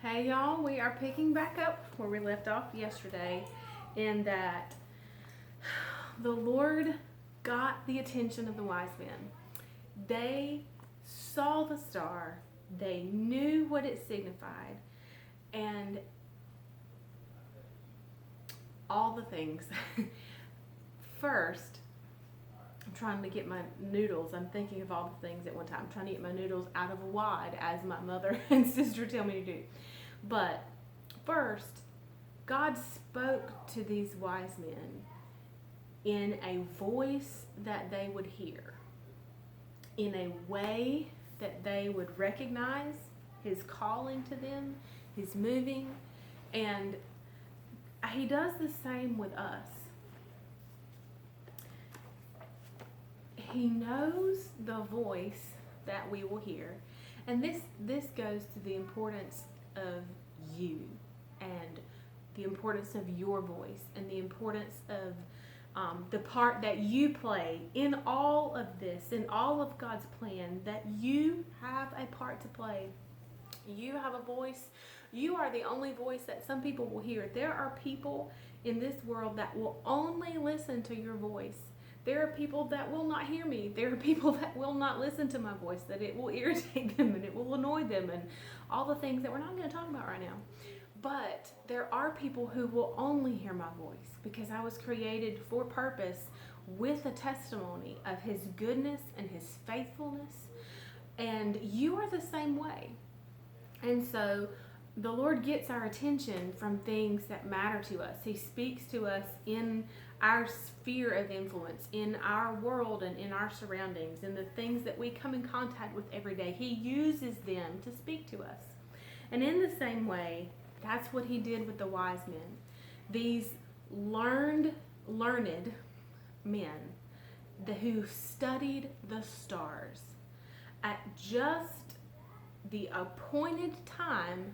Hey y'all, we are picking back up where we left off yesterday, in that the Lord got the attention of the wise men. They saw the star, they knew what it signified, and all the things. First, I'm trying to get my noodles. I'm thinking of all the things at one time. I'm trying to get my noodles out of a wad, as my mother and sister tell me to do. But first, God spoke to these wise men in a voice that they would hear, in a way that they would recognize His calling to them, His moving, and He does the same with us. He knows the voice that we will hear, and this goes to the importance of you, and the importance of your voice, and the importance of the part that you play in all of this, in all of God's plan, that you have a part to play. You have a voice. You are the only voice that some people will hear. There are people in this world that will only listen to your voice. There are people that will not hear me. There are people that will not listen to my voice, that it will irritate them and it will annoy them and all the things that we're not going to talk about right now. But there are people who will only hear my voice, because I was created for purpose, with a testimony of His goodness and His faithfulness. And you are the same way. And so the Lord gets our attention from things that matter to us. He speaks to us in our sphere of influence, in our world and in our surroundings, in the things that we come in contact with every day. He uses them to speak to us. And in the same way, that's what He did with the wise men. These learned men who studied the stars at just the appointed time,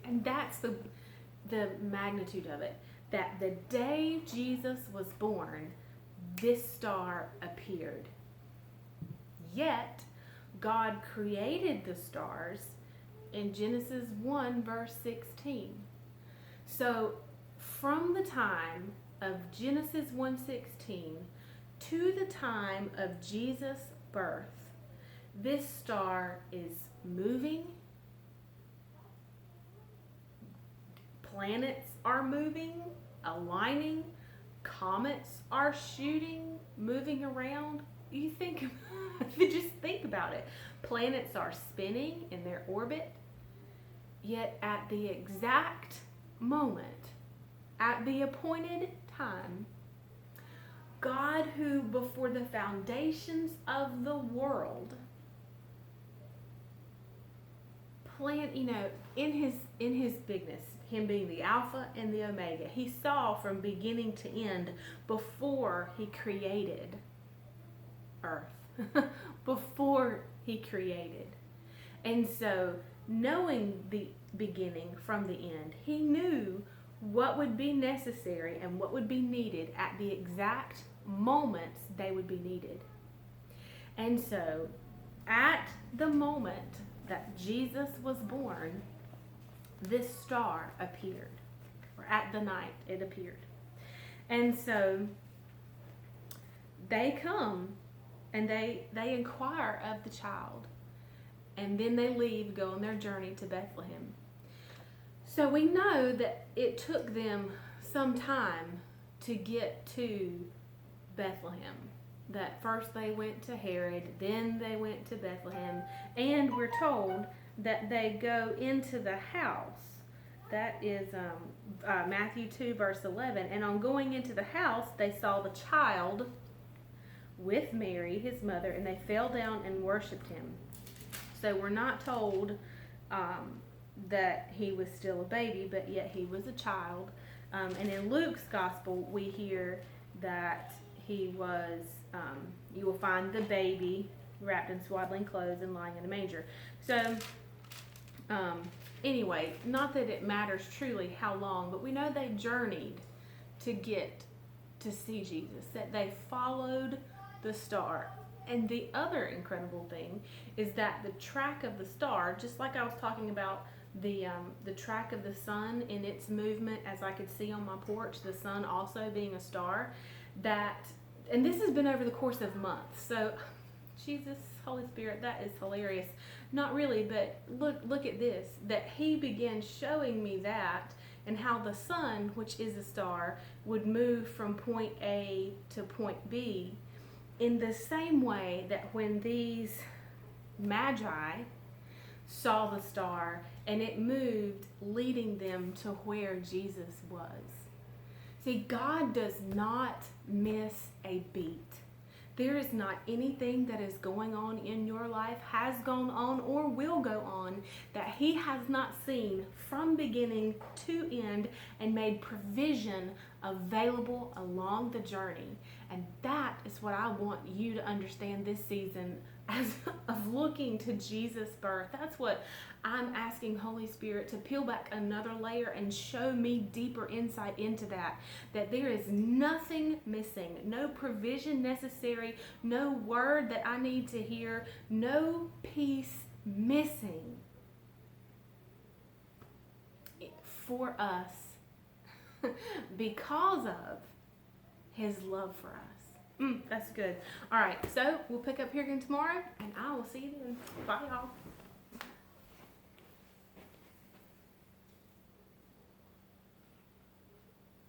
and that's the magnitude of it, that the day Jesus was born, this star appeared. Yet God created the stars in Genesis 1 verse 16. So from the time of Genesis 1:16 to the time of Jesus' birth, this star is moving. Planets are moving, aligning. Comets are shooting, moving around. You think, just think about it. Planets are spinning in their orbit. Yet at the exact moment, at the appointed time, God, who before the foundations of the world planned, in his bigness, Him being the Alpha and the Omega, He saw from beginning to end before He created earth, before He created. And so, knowing the beginning from the end, He knew what would be necessary and what would be needed at the exact moments they would be needed. And so, at the moment that Jesus was born, this star appeared, or at the night it appeared. And so they come and they inquire of the child, and then they leave, go on their journey to Bethlehem. So we know that it took them some time to get to Bethlehem. That first they went to Herod, then they went to Bethlehem, and we're told that they go into the house. That is Matthew 2 verse 11. And on going into the house, they saw the child with Mary, His mother, and they fell down and worshiped Him. So we're not told that He was still a baby, but yet He was a child. And in Luke's gospel, we hear that He was, you will find the baby wrapped in swaddling clothes and lying in a manger. So, anyway, not that it matters truly how long, but we know they journeyed to get to see Jesus, that they followed the star. And the other incredible thing is that the track of the star, just like I was talking about the track of the sun in its movement, as I could see on my porch, the sun also being a star. And this has been over the course of months. So, Jesus, Holy Spirit, that is hilarious. Not really, but look at this. That he began showing me that, and how the sun, which is a star, would move from point A to point B in the same way that when these magi saw the star and it moved, leading them to where Jesus was. See, God does not miss a beat. There is not anything that is going on in your life, has gone on, or will go on that he has not seen from beginning to end and made provision available along the journey. And that is what I want you to understand this season as of looking to Jesus' birth. That's what I'm asking Holy Spirit to peel back another layer and show me deeper insight into that there is nothing missing, no provision necessary, no word that I need to hear, no piece missing for us because of his love for us. That's good. All right, so we'll pick up here again tomorrow, and I will see you then. Bye, y'all.